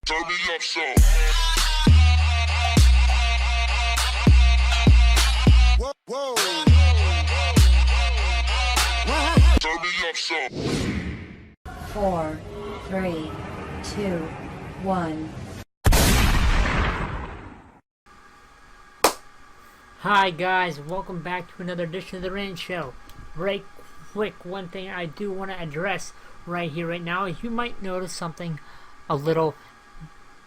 Turn me up some. Whoa, whoa. Turn me up some. 4, 3, 2, 1. Hi guys, welcome back to another edition of the Rant Show. Right quick, one thing I do want to address right here, right now, is you might notice something a little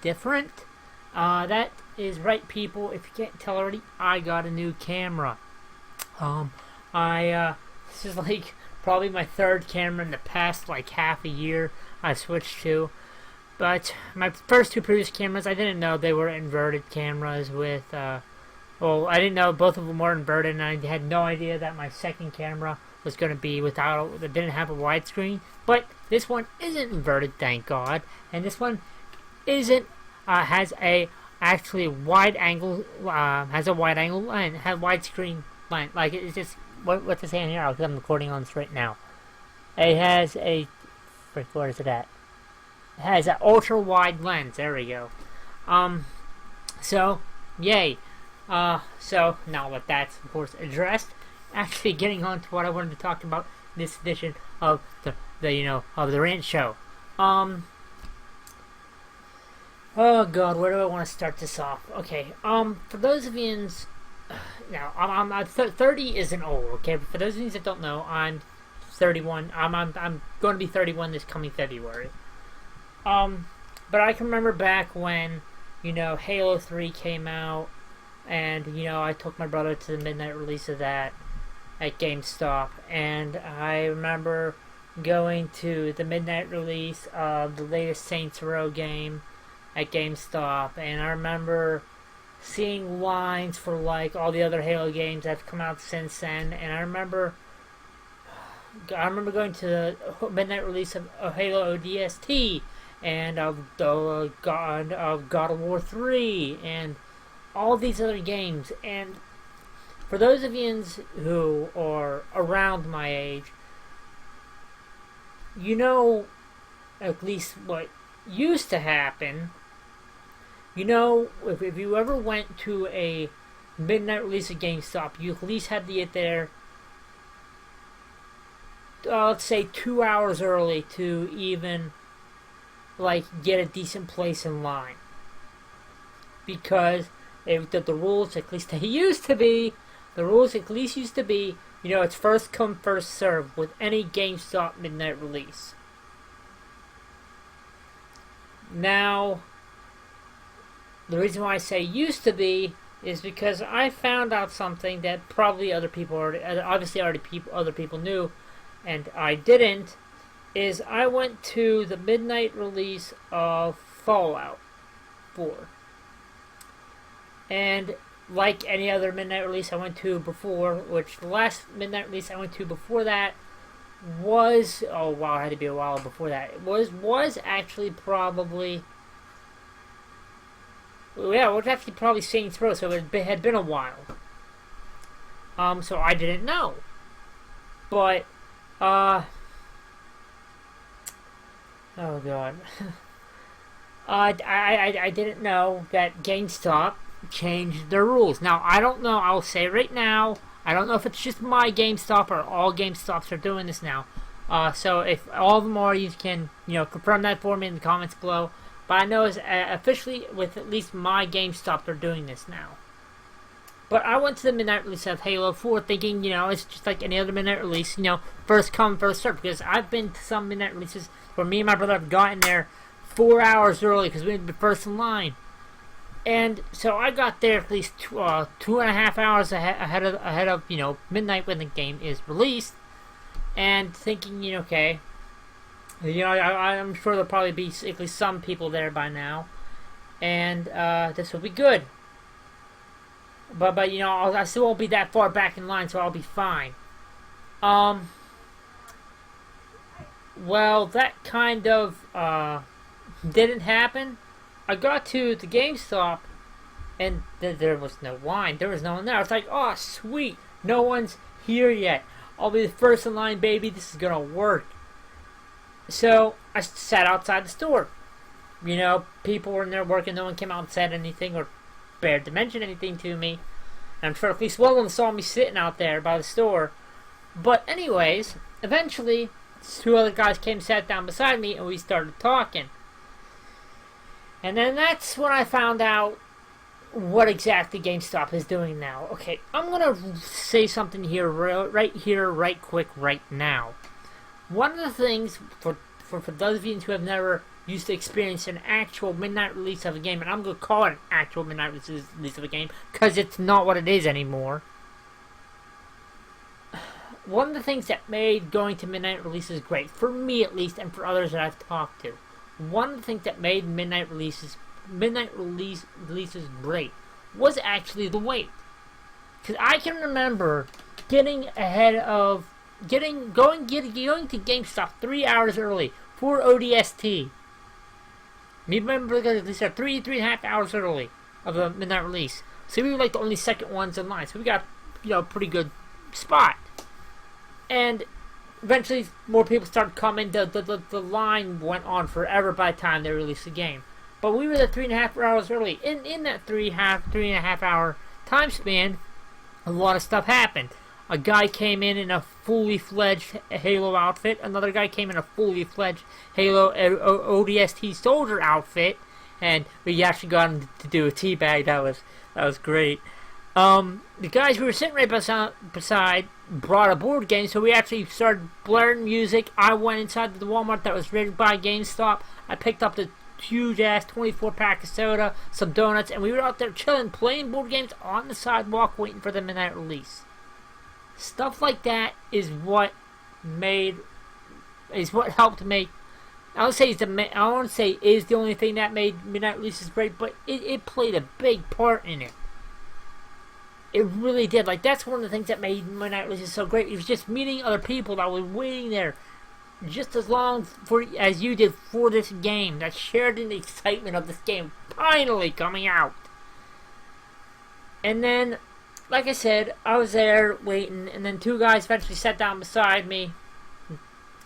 different. That is right, people. If you can't tell already, I got a new camera. This is like probably my third camera in the past like half a year I switched to. But my first two previous cameras, I didn't know they were inverted cameras with, well, I didn't know both of them were inverted, and I had no idea that my second camera was going to be without, that didn't have a widescreen. But this one isn't inverted, thank God, and this one isn't, has a actually wide angle, has a wide angle lens, has widescreen lens. Like, it's just, what's it saying here? Because I'm recording on this right now. It has a, where is it at? It has an ultra wide lens. There we go. So, yay. So now that that's of course addressed, actually getting on to what I wanted to talk about in this edition of the Rant Show. Oh God, where do I want to start this off? Okay, for those of you now, I'm 30 isn't old, okay? But for those of you that don't know, I'm 31. I'm going to be 31 this coming February. But I can remember back when, Halo 3 came out. And, I took my brother to the midnight release of that at Gamestop. And I remember going to the midnight release of the latest Saints Row game at Gamestop. And I remember seeing lines for, like, all the other Halo games that have come out since then. And I remember going to the midnight release of Halo ODST and of God of War 3 and all these other games. And for those of you who are around my age, at least what used to happen. If you ever went to a midnight release of GameStop, you at least had to get there, let's say 2 hours early to even get a decent place in line, because the rules, at least they used to be, it's first come, first serve with any GameStop midnight release. Now, the reason why I say used to be is because I found out something that probably other people other people knew, and I didn't. Is I went to the midnight release of Fallout 4. And like any other midnight release I went to before, which the last midnight release I went to before that was, oh wow, it had to be a while before that. It was actually probably, yeah, it was actually probably Saints Row, so it had been a while. So I didn't know. But, oh God. I didn't know that GameStop changed their rules. Now, I don't know, I'll say right now, I don't know if it's just my GameStop or all GameStops are doing this now. So if all of them are, you can, confirm that for me in the comments below. But I know it's officially with at least my GameStop they're doing this now. But I went to the midnight release of Halo 4 thinking, it's just like any other midnight release, first come, first serve. Because I've been to some midnight releases where me and my brother have gotten there 4 hours early because we had been first in line. And so I got there at least 2.5 hours ahead of midnight when the game is released, and thinking, okay, I'm sure there'll probably be at least some people there by now, and this will be good. But I still won't be that far back in line, so I'll be fine. Well, that kind of didn't happen. I got to the GameStop, and there was no line. There was no one there. I was like, oh, sweet. No one's here yet. I'll be the first in line, baby. This is going to work. So I sat outside the store. You know, people were in there working, no one came out and said anything or dared to mention anything to me. And I'm sure at least one of them saw me sitting out there by the store. But anyways, eventually, two other guys came, sat down beside me, and we started talking. And then that's when I found out what exactly GameStop is doing now. Okay, I'm gonna say something here, right quick, right now. One of the things for those of you who have never used to experience an actual midnight release of a game, and I'm gonna call it an actual midnight release of a game because it's not what it is anymore. One of the things that made going to midnight releases great, for me at least, and for others that I've talked to, one of the things that made midnight releases great was actually the wait. Because I can remember getting ahead of going to GameStop 3 hours early for ODST. Remember, because these are 3.5 hours early of the midnight release, so we were like the only second ones in line. So we got, you know, a pretty good spot. And eventually, more people started coming. The line went on forever by the time they released the game. But we were the 3.5 hours early. In that 3.5 hour time span, a lot of stuff happened. A guy came in a fully fledged Halo outfit. Another guy came in a fully fledged Halo ODST soldier outfit, and we actually got him to do a teabag. That was great. The guys we were sitting right beside brought a board game, so we actually started blaring music. I went inside the Walmart that was right by GameStop. I picked up the huge ass 24-pack of soda, some donuts, and we were out there chilling, playing board games on the sidewalk, waiting for the midnight release. Stuff like that is what helped make. I don't want to say is the only thing that made midnight releases great, but it played a big part in it. It really did. Like, that's one of the things that made midnight releases so great. It was just meeting other people that were waiting there just as long as you did for this game, that shared in the excitement of this game finally coming out. And then, like I said, I was there waiting, and then two guys eventually sat down beside me. I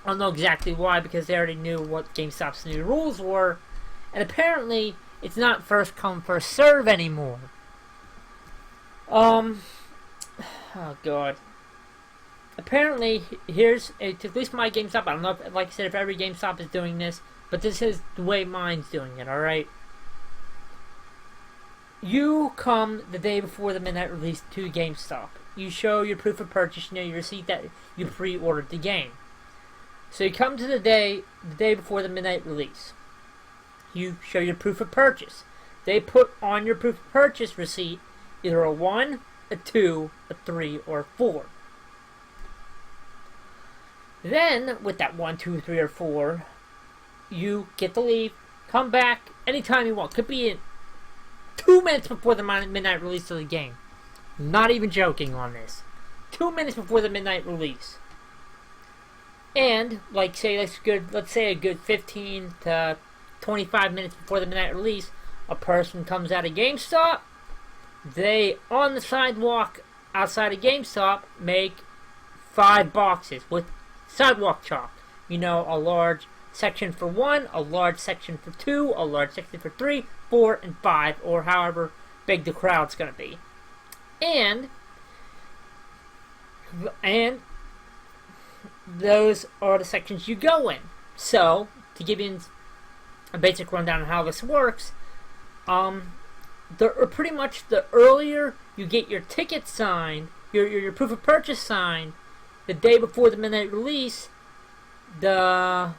don't know exactly why, because they already knew what GameStop's new rules were. And apparently, it's not first come, first serve anymore. Oh god. Apparently, here's, at least my GameStop, I don't know if, like I said, if every GameStop is doing this, but this is the way mine's doing it, alright? You come the day before the midnight release to GameStop. You show your proof of purchase, you know, your receipt that you pre-ordered the game. So you come to the day before the midnight release. You show your proof of purchase. They put on your proof of purchase receipt either a 1, a 2, a 3, or a 4. Then, with that 1, 2, 3, or 4, you get to leave, come back anytime you want. Could be in 2 minutes before the midnight release of the game. Not even joking on this. 2 minutes before the midnight release. And, like, let's say a good 15 to 25 minutes before the midnight release, a person comes out of GameStop. They, on the sidewalk outside of GameStop, make 5 boxes with sidewalk chalk. You know, a large section for 1, a large section for 2, a large section for 3, 4, and 5, or however big the crowd's going to be. And those are the sections you go in. So, to give you a basic rundown on how this works, pretty much the earlier you get your ticket signed, your proof of purchase signed, the day before the midnight release, the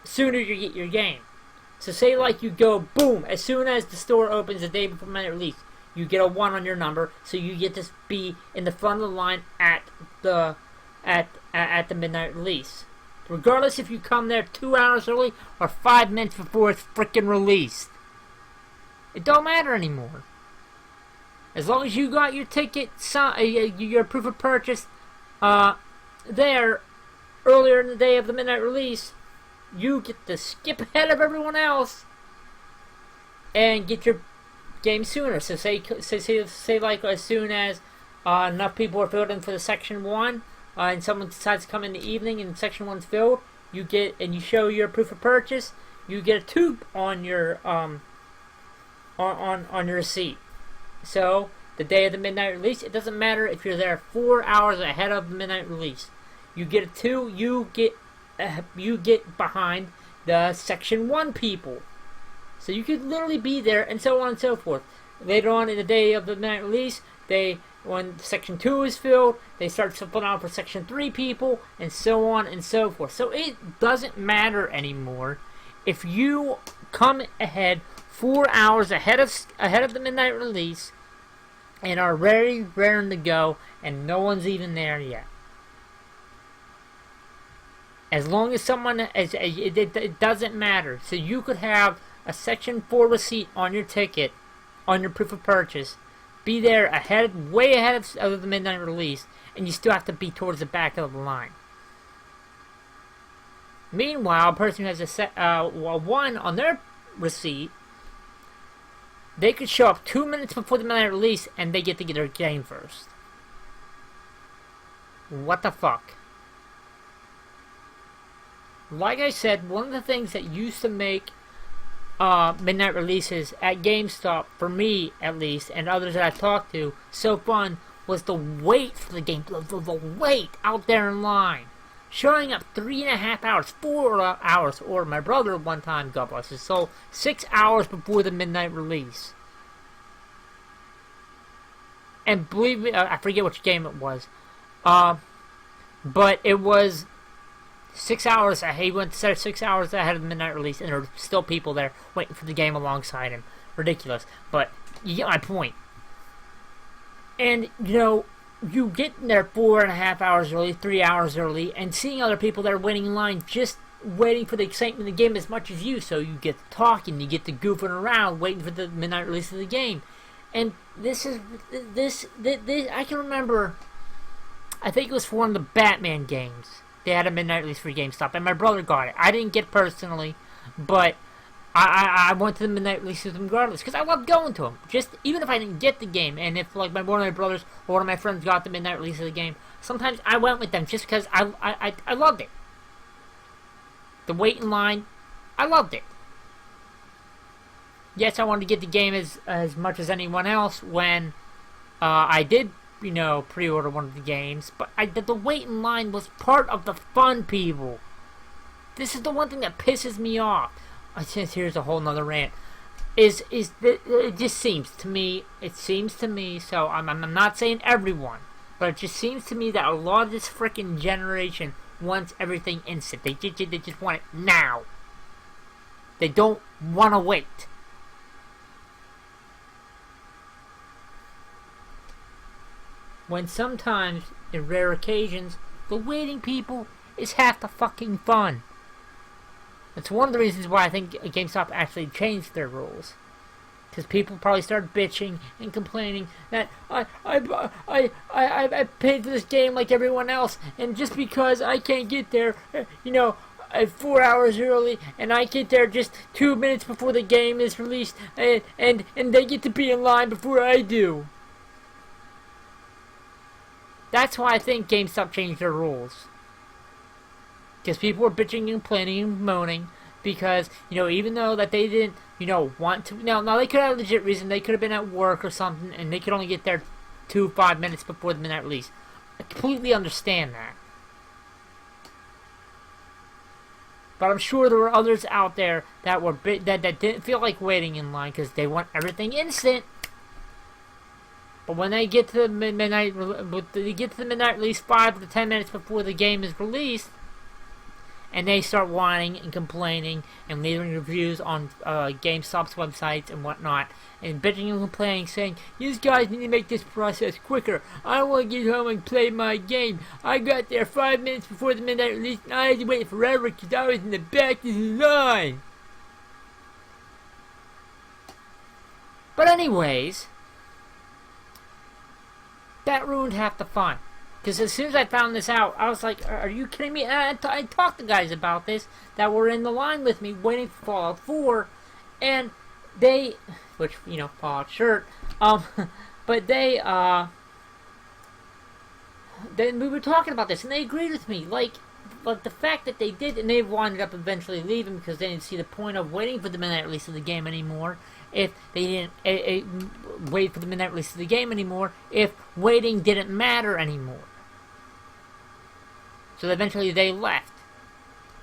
sooner you get your game. So say like you go, boom, as soon as the store opens the day before midnight release, you get a 1 on your number, so you get to be in the front of the line at the midnight release. Regardless if you come there 2 hours early or 5 minutes before it's freaking released. It don't matter anymore. As long as you got your ticket, your proof of purchase, there earlier in the day of the midnight release, you get to skip ahead of everyone else and get your game sooner. So say like as soon as enough people are filled in for the section 1, and someone decides to come in the evening and section 1's filled, you show your proof of purchase, you get a 2 on your on your receipt. So the day of the midnight release, it doesn't matter if you're there 4 hours ahead of the midnight release. You get a 2. You get behind the Section 1 people. So you could literally be there, and so on and so forth. Later on in the day of the midnight release, when Section 2 is filled, they start filling out for Section 3 people, and so on and so forth. So it doesn't matter anymore if you come ahead 4 hours ahead of the midnight release and are very raring to go, and no one's even there yet. As long as someone, it doesn't matter. So you could have a Section 4 receipt on your ticket, on your proof of purchase, be there way ahead of the midnight release, and you still have to be towards the back of the line. Meanwhile, a person who has a 1 on their receipt, they could show up 2 minutes before the midnight release, and they get to get their game first. What the fuck? Like I said, one of the things that used to make midnight releases at GameStop, for me at least, and others that I talked to, so fun, was the wait for the game, the wait out there in line. Showing up 3.5 hours, 4 hours, or my brother one time, God bless his soul, 6 hours before the midnight release. And believe me, I forget which game it was, but it was 6 hours. He went to 6 hours ahead of the midnight release, and there were still people there waiting for the game alongside him. Ridiculous, but you get my point. And you get there 4.5 hours early, 3 hours early, and seeing other people that are waiting in line, just waiting for the excitement of the game as much as you. So you get to talking, you get to goofing around, waiting for the midnight release of the game. And this I can remember, I think it was for one of the Batman games. They had a midnight release for GameStop, and my brother got it. I didn't get it personally, but I went to the midnight releases regardless, because I loved going to them. Just even if I didn't get the game, and if like one of my brothers or one of my friends got the midnight release of the game, sometimes I went with them just because I loved it. The wait in line, I loved it. Yes, I wanted to get the game as much as anyone else when I did, pre-order one of the games, but the wait in line was part of the fun, people. This is the one thing that pisses me off. Here's a whole nother rant. It just seems to me, so I'm not saying everyone, but it just seems to me that a lot of this freaking generation wants everything instant. They just want it now. They don't want to wait. When sometimes, in rare occasions, the waiting, people, is half the fucking fun. It's one of the reasons why I think GameStop actually changed their rules. Because people probably started bitching and complaining that I paid for this game like everyone else, and just because I can't get there, 4 hours early, and I get there just 2 minutes before the game is released, and they get to be in line before I do. That's why I think GameStop changed their rules. Because people were bitching and complaining and moaning because, even though that they didn't, want to... Now they could have a legit reason. They could have been at work or something, and they could only get there 5 minutes before the midnight release. I completely understand that. But I'm sure there were others out there that were that didn't feel like waiting in line because they want everything instant. But when they get to the midnight release 5 to 10 minutes before the game is released, and they start whining and complaining and leaving reviews on GameStop's websites and whatnot, and bitching and complaining, saying, "You guys need to make this process quicker. I want to get home and play my game. I got there 5 minutes before the midnight release, and I had to wait forever because I was in the back of the line." But anyways, that ruined half the fun. Because as soon as I found this out, I was like, are you kidding me? And I talked to guys about this that were in the line with me waiting for Fallout 4. And they, which, Fallout shirt, but then we were talking about this and they agreed with me. Like, but the fact that they did, and they wound up eventually leaving because they didn't see the point of waiting for the midnight release of the game anymore. If they didn't wait for the midnight release of the game anymore, if waiting didn't matter anymore. So eventually they left.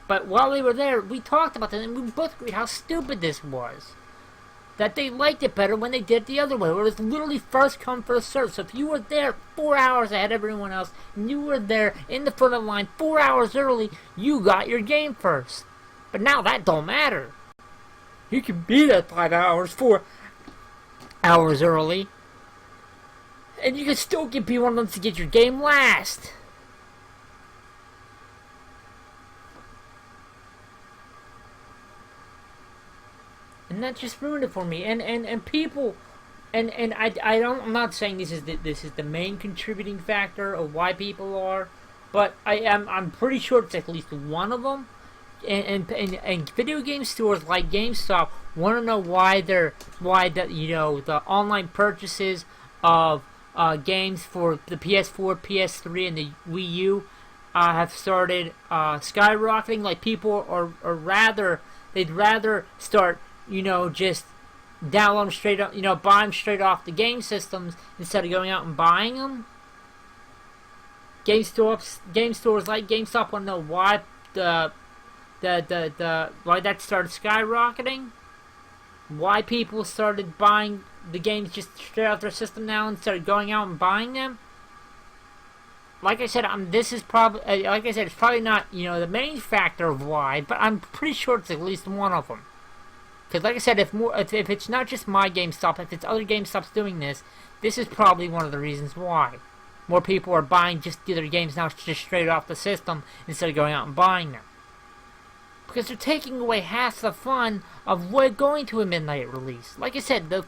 But while they were there, we talked about that, and we both agreed how stupid this was. That they liked it better when they did it the other way, where it was literally first come, first served. So if you were there 4 hours ahead of everyone else, and you were there in the front of the line 4 hours early, you got your game first. But now that don't matter. You can be there 5 hours, 4 hours early, and you can still be one of them to get your game last. And that just ruined it for me. And people, and I'm not saying this is the main contributing factor of why people are, but I'm pretty sure it's at least one of them. And video game stores like GameStop want to know why the online purchases of games for the PS4, PS3, and the Wii U have started skyrocketing. Like people they'd rather start just download them straight up, buy them straight off the game systems instead of going out and buying them. Game stores like GameStop want to know why why that started skyrocketing. Why people started buying the games just straight off their system now and started going out and buying them. Like I said, it's probably not the main factor of why, but I'm pretty sure it's at least one of them. Because like I said, if it's not just my GameStop, if it's other GameStops doing this, this is probably one of the reasons why. More people are buying just their games now just straight off the system instead of going out and buying them. Because they're taking away half the fun of going to a midnight release. Like I said, the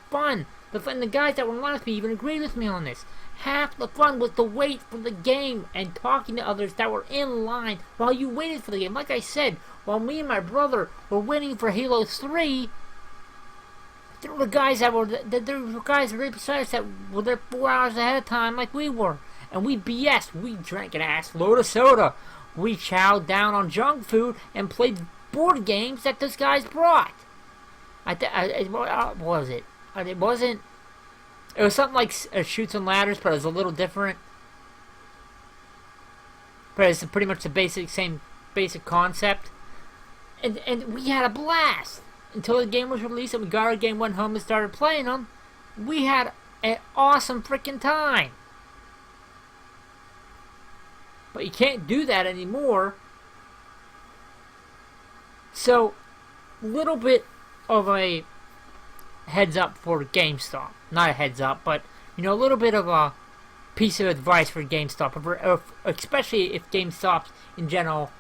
guys that were in line with me even agreed with me on this. Half the fun was to wait for the game and talking to others that were in line while you waited for the game. Like I said, while me and my brother were waiting for Halo 3, there were guys right beside us that were there 4 hours ahead of time like we were. And we BS. We drank an ass load of soda. We chowed down on junk food and played board games that those guys brought. What was it? It wasn't... It was something like Chutes and Ladders, but it was a little different. But it's pretty much the same basic concept. And we had a blast. Until the game was released and we got our game, went home and started playing them. We had an awesome freaking time. But you can't do that anymore. So, little bit of a heads up for GameStop. Not a heads up, but a little bit of a piece of advice for GameStop, especially if GameStops in general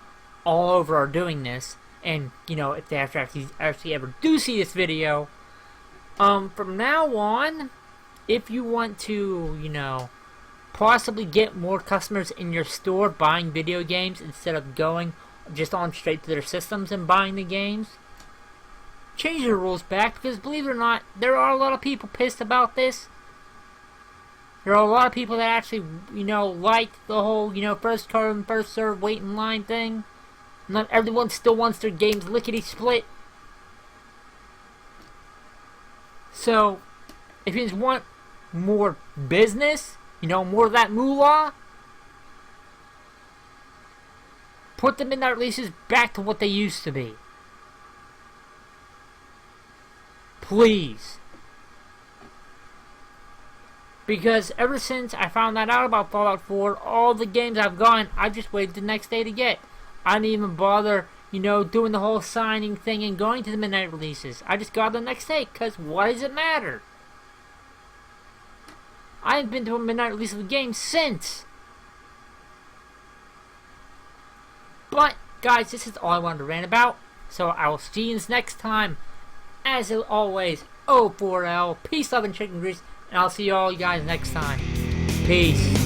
all over are doing this, and if they actually ever do see this video. From now on, if you want to possibly get more customers in your store buying video games instead of going just on straight to their systems and buying the games, change your rules back, because believe it or not, there are a lot of people pissed about this. There are a lot of people that actually, like the whole, first come, first serve, wait in line thing. Not everyone still wants their games lickety-split. So, if you just want more business, more of that moolah, put the midnight releases back to what they used to be. Please. Because ever since I found that out about Fallout 4, all the games I've gotten, I've just waited the next day to get. I didn't even bother, doing the whole signing thing and going to the midnight releases. I just got them the next day, because what does it matter? I haven't been to a midnight release of the game since. But, guys, this is all I wanted to rant about. So I will see you next time. As always, O4L, peace, love, and chicken grease. And I'll see you all guys next time. Peace.